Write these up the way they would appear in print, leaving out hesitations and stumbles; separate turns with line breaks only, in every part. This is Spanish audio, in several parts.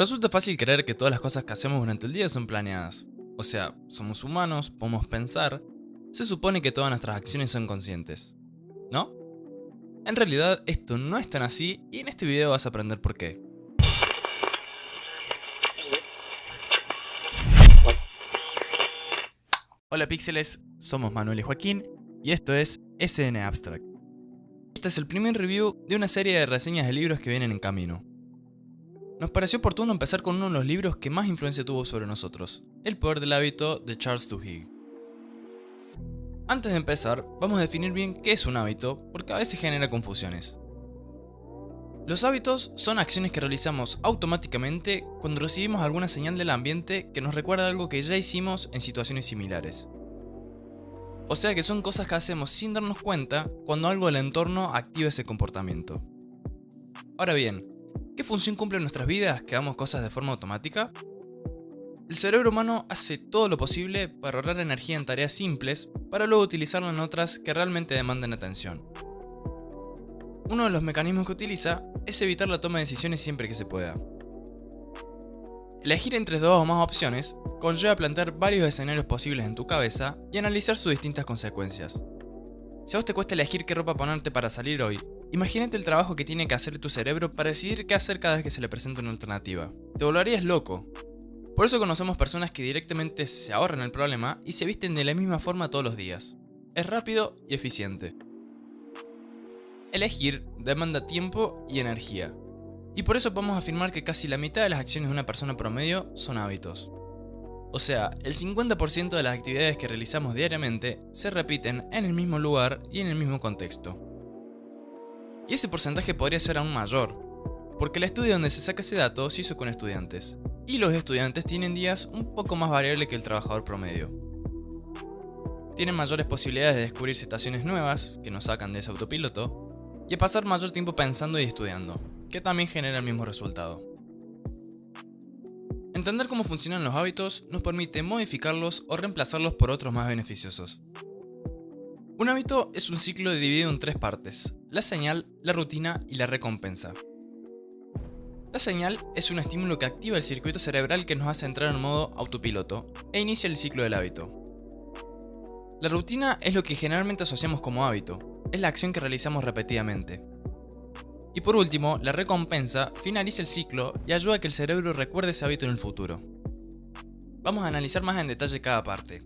Resulta fácil creer que todas las cosas que hacemos durante el día son planeadas. O sea, somos humanos, podemos pensar, se supone que todas nuestras acciones son conscientes, ¿no? En realidad esto no es tan así y en este video vas a aprender por qué. Hola píxeles, somos Manuel y Joaquín y esto es SN Abstract. Este es el primer review de una serie de reseñas de libros que vienen en camino. Nos pareció oportuno empezar con uno de los libros que más influencia tuvo sobre nosotros, El poder del hábito de Charles Duhigg. Antes de empezar, vamos a definir bien qué es un hábito, porque a veces genera confusiones. Los hábitos son acciones que realizamos automáticamente cuando recibimos alguna señal del ambiente que nos recuerda algo que ya hicimos en situaciones similares. O sea que son cosas que hacemos sin darnos cuenta cuando algo del entorno activa ese comportamiento. Ahora bien, ¿qué función cumple en nuestras vidas que hagamos cosas de forma automática? El cerebro humano hace todo lo posible para ahorrar energía en tareas simples para luego utilizarla en otras que realmente demandan atención. Uno de los mecanismos que utiliza es evitar la toma de decisiones siempre que se pueda. Elegir entre dos o más opciones conlleva plantear varios escenarios posibles en tu cabeza y analizar sus distintas consecuencias. Si a vos te cuesta elegir qué ropa ponerte para salir hoy, imagínate el trabajo que tiene que hacer tu cerebro para decidir qué hacer cada vez que se le presenta una alternativa. Te volverías loco. Por eso conocemos personas que directamente se ahorran el problema y se visten de la misma forma todos los días. Es rápido y eficiente. Elegir demanda tiempo y energía. Y por eso podemos afirmar que casi la mitad de las acciones de una persona promedio son hábitos. O sea, el 50% de las actividades que realizamos diariamente se repiten en el mismo lugar y en el mismo contexto. Y ese porcentaje podría ser aún mayor, porque el estudio donde se saca ese dato se hizo con estudiantes, y los estudiantes tienen días un poco más variables que el trabajador promedio. Tienen mayores posibilidades de descubrir situaciones nuevas, que nos sacan de ese autopiloto, y a pasar mayor tiempo pensando y estudiando, que también genera el mismo resultado. Entender cómo funcionan los hábitos nos permite modificarlos o reemplazarlos por otros más beneficiosos. Un hábito es un ciclo dividido en tres partes: la señal, la rutina y la recompensa. La señal es un estímulo que activa el circuito cerebral que nos hace entrar en modo autopiloto e inicia el ciclo del hábito. La rutina es lo que generalmente asociamos como hábito, es la acción que realizamos repetidamente. Y por último, la recompensa finaliza el ciclo y ayuda a que el cerebro recuerde ese hábito en el futuro. Vamos a analizar más en detalle cada parte.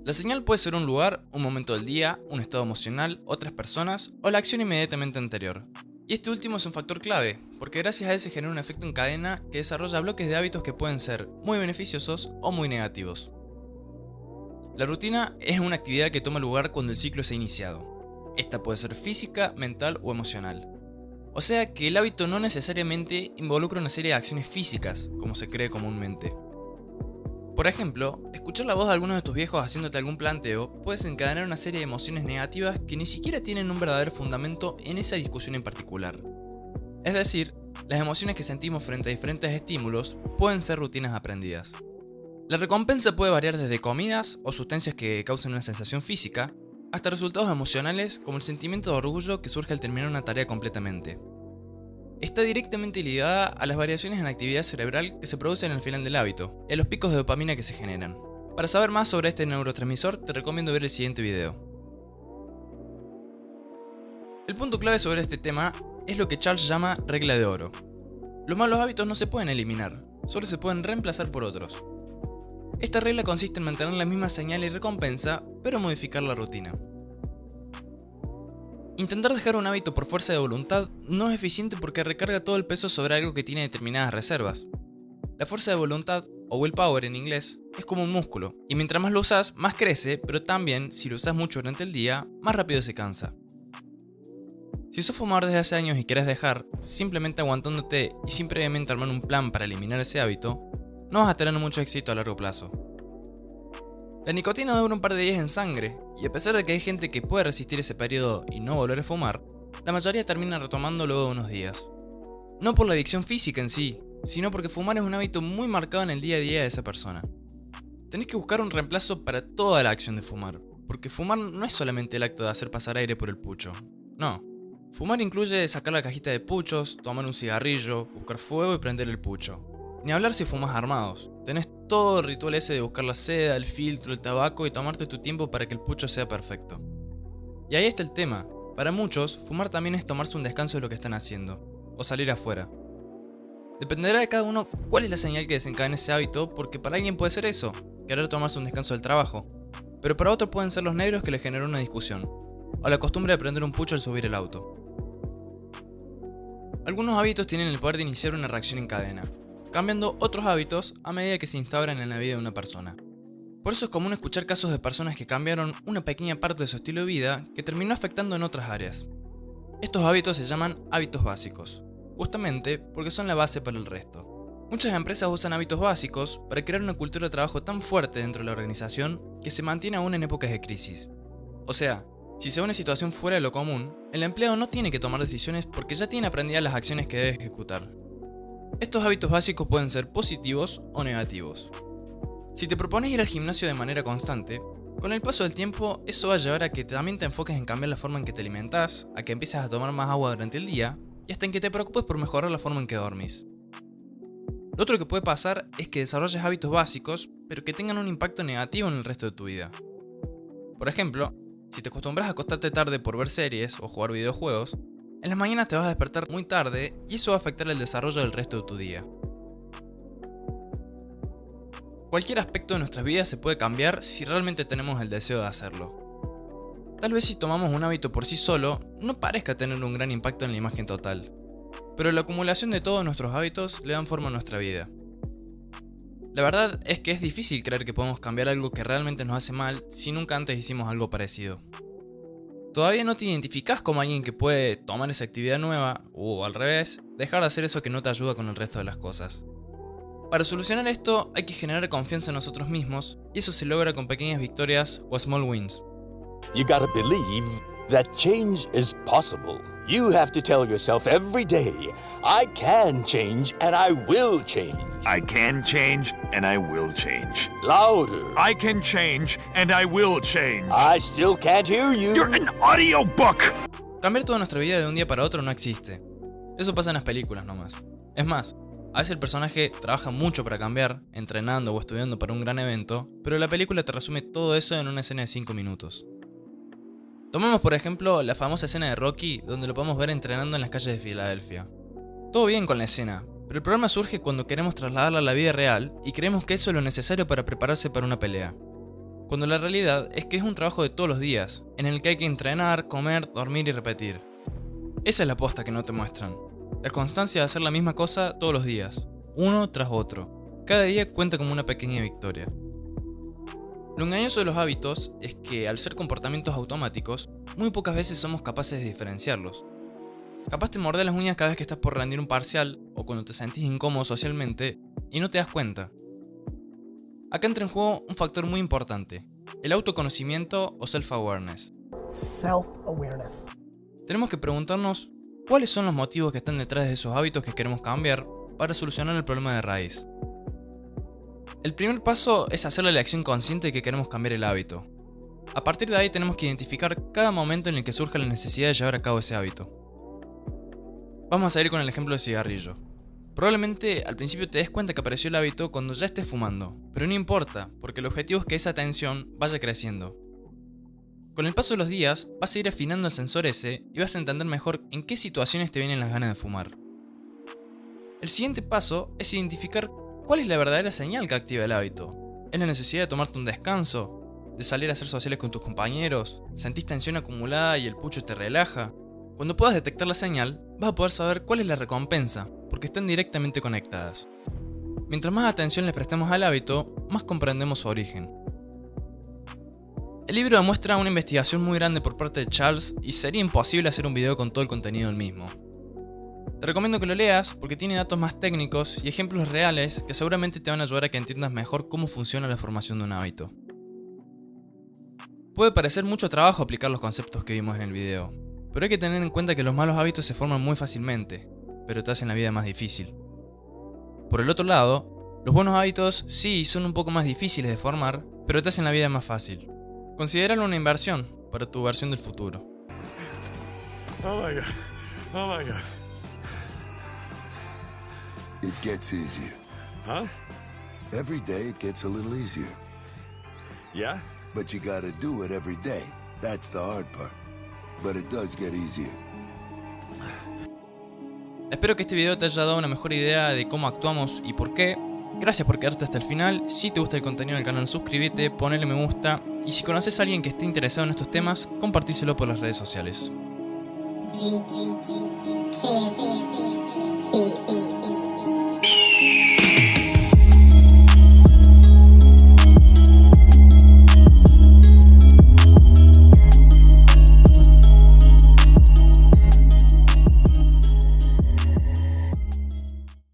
La señal puede ser un lugar, un momento del día, un estado emocional, otras personas o la acción inmediatamente anterior. Y este último es un factor clave, porque gracias a él se genera un efecto en cadena que desarrolla bloques de hábitos que pueden ser muy beneficiosos o muy negativos. La rutina es una actividad que toma lugar cuando el ciclo se ha iniciado. Esta puede ser física, mental o emocional. O sea que el hábito no necesariamente involucra una serie de acciones físicas, como se cree comúnmente. Por ejemplo, escuchar la voz de alguno de tus viejos haciéndote algún planteo puede desencadenar una serie de emociones negativas que ni siquiera tienen un verdadero fundamento en esa discusión en particular. Es decir, las emociones que sentimos frente a diferentes estímulos pueden ser rutinas aprendidas. La recompensa puede variar desde comidas o sustancias que causen una sensación física, hasta resultados emocionales como el sentimiento de orgullo que surge al terminar una tarea completamente. Está directamente ligada a las variaciones en la actividad cerebral que se producen al final del hábito y a los picos de dopamina que se generan. Para saber más sobre este neurotransmisor te recomiendo ver el siguiente video. El punto clave sobre este tema es lo que Charles llama regla de oro. Los malos hábitos no se pueden eliminar, solo se pueden reemplazar por otros. Esta regla consiste en mantener la misma señal y recompensa, pero modificar la rutina. Intentar dejar un hábito por fuerza de voluntad no es eficiente porque recarga todo el peso sobre algo que tiene determinadas reservas. La fuerza de voluntad, o willpower en inglés, es como un músculo, y mientras más lo usas, más crece, pero también, si lo usas mucho durante el día, más rápido se cansa. Si sos fumador desde hace años y querés dejar, simplemente aguantándote y sin previamente armar un plan para eliminar ese hábito, no vas a tener mucho éxito a largo plazo. La nicotina dura un par de días en sangre, y a pesar de que hay gente que puede resistir ese periodo y no volver a fumar, la mayoría termina retomando luego de unos días. No por la adicción física en sí, sino porque fumar es un hábito muy marcado en el día a día de esa persona. Tenés que buscar un reemplazo para toda la acción de fumar, porque fumar no es solamente el acto de hacer pasar aire por el pucho, no. Fumar incluye sacar la cajita de puchos, tomar un cigarrillo, buscar fuego y prender el pucho. Ni hablar si fumas armados. Tenés todo el ritual ese de buscar la seda, el filtro, el tabaco y tomarte tu tiempo para que el pucho sea perfecto. Y ahí está el tema. Para muchos, fumar también es tomarse un descanso de lo que están haciendo, o salir afuera. Dependerá de cada uno cuál es la señal que desencadena ese hábito, porque para alguien puede ser eso, querer tomarse un descanso del trabajo, pero para otro pueden ser los nervios que le generó una discusión, o la costumbre de prender un pucho al subir el auto. Algunos hábitos tienen el poder de iniciar una reacción en cadena, cambiando otros hábitos a medida que se instauran en la vida de una persona. Por eso es común escuchar casos de personas que cambiaron una pequeña parte de su estilo de vida que terminó afectando en otras áreas. Estos hábitos se llaman hábitos básicos, justamente porque son la base para el resto. Muchas empresas usan hábitos básicos para crear una cultura de trabajo tan fuerte dentro de la organización que se mantiene aún en épocas de crisis. O sea, si se ve una situación fuera de lo común, el empleado no tiene que tomar decisiones porque ya tiene aprendidas las acciones que debe ejecutar. Estos hábitos básicos pueden ser positivos o negativos. Si te propones ir al gimnasio de manera constante, con el paso del tiempo eso va a llevar a que también te enfoques en cambiar la forma en que te alimentas, a que empieces a tomar más agua durante el día y hasta en que te preocupes por mejorar la forma en que dormís. Lo otro que puede pasar es que desarrolles hábitos básicos, pero que tengan un impacto negativo en el resto de tu vida. Por ejemplo, si te acostumbras a acostarte tarde por ver series o jugar videojuegos, en las mañanas te vas a despertar muy tarde y eso va a afectar el desarrollo del resto de tu día. Cualquier aspecto de nuestras vidas se puede cambiar si realmente tenemos el deseo de hacerlo. Tal vez si tomamos un hábito por sí solo, no parezca tener un gran impacto en la imagen total, pero la acumulación de todos nuestros hábitos le dan forma a nuestra vida. La verdad es que es difícil creer que podemos cambiar algo que realmente nos hace mal si nunca antes hicimos algo parecido. Todavía no te identificás como alguien que puede tomar esa actividad nueva, o al revés, dejar de hacer eso que no te ayuda con el resto de las cosas. Para solucionar esto hay que generar confianza en nosotros mismos, y eso se logra con pequeñas victorias o small wins.
You gotta believe that change is possible. You have to tell yourself every day, I can change and I will change.
I can change and I will change.
Louder.
I can change and I will change.
I still can't hear you.
You're an audiobook.
Cambiar toda nuestra vida de un día para otro no existe. Eso pasa en las películas nomás. Es más, a veces el personaje trabaja mucho para cambiar, entrenando o estudiando para un gran evento, pero la película te resume todo eso en una escena de 5 minutos. Tomemos por ejemplo la famosa escena de Rocky, donde lo podemos ver entrenando en las calles de Filadelfia. Todo bien con la escena, pero el problema surge cuando queremos trasladarla a la vida real y creemos que eso es lo necesario para prepararse para una pelea. Cuando la realidad es que es un trabajo de todos los días, en el que hay que entrenar, comer, dormir y repetir. Esa es la posta que no te muestran. La constancia de hacer la misma cosa todos los días, uno tras otro. Cada día cuenta como una pequeña victoria. Lo engañoso de los hábitos es que, al ser comportamientos automáticos, muy pocas veces somos capaces de diferenciarlos. Capaz te mordés las uñas cada vez que estás por rendir un parcial o cuando te sentís incómodo socialmente y no te das cuenta. Acá entra en juego un factor muy importante, el autoconocimiento o self-awareness.
Self-awareness.
Tenemos que preguntarnos cuáles son los motivos que están detrás de esos hábitos que queremos cambiar para solucionar el problema de raíz. El primer paso es hacer la elección consciente de que queremos cambiar el hábito. A partir de ahí tenemos que identificar cada momento en el que surja la necesidad de llevar a cabo ese hábito. Vamos a ir con el ejemplo del cigarrillo. Probablemente al principio te des cuenta que apareció el hábito cuando ya estés fumando, pero no importa, porque el objetivo es que esa atención vaya creciendo. Con el paso de los días, vas a ir afinando el sensor ese y vas a entender mejor en qué situaciones te vienen las ganas de fumar. El siguiente paso es identificar cuál es la verdadera señal que activa el hábito. ¿Es la necesidad de tomarte un descanso? ¿De salir a hacer sociales con tus compañeros? ¿Sentís tensión acumulada y el pucho te relaja? Cuando puedas detectar la señal, vas a poder saber cuál es la recompensa, porque están directamente conectadas. Mientras más atención le prestemos al hábito, más comprendemos su origen. El libro demuestra una investigación muy grande por parte de Charles y sería imposible hacer un video con todo el contenido del mismo. Te recomiendo que lo leas porque tiene datos más técnicos y ejemplos reales que seguramente te van a ayudar a que entiendas mejor cómo funciona la formación de un hábito. Puede parecer mucho trabajo aplicar los conceptos que vimos en el video, pero hay que tener en cuenta que los malos hábitos se forman muy fácilmente, pero te hacen la vida más difícil. Por el otro lado, los buenos hábitos sí son un poco más difíciles de formar, pero te hacen la vida más fácil. Considéralo una inversión para tu versión del futuro.
Oh my god. Oh my god.
It gets easier.
Huh?
Every day it gets a little easier.
Yeah?
But you gotta do it every day. That's the hard part. But it does get easier.
Espero que este video te haya dado una mejor idea de cómo actuamos y por qué. Gracias por quedarte hasta el final. Si te gusta el contenido del canal, suscríbete, ponele me gusta. Y si conoces a alguien que esté interesado en estos temas, compartíselo por las redes sociales.
G.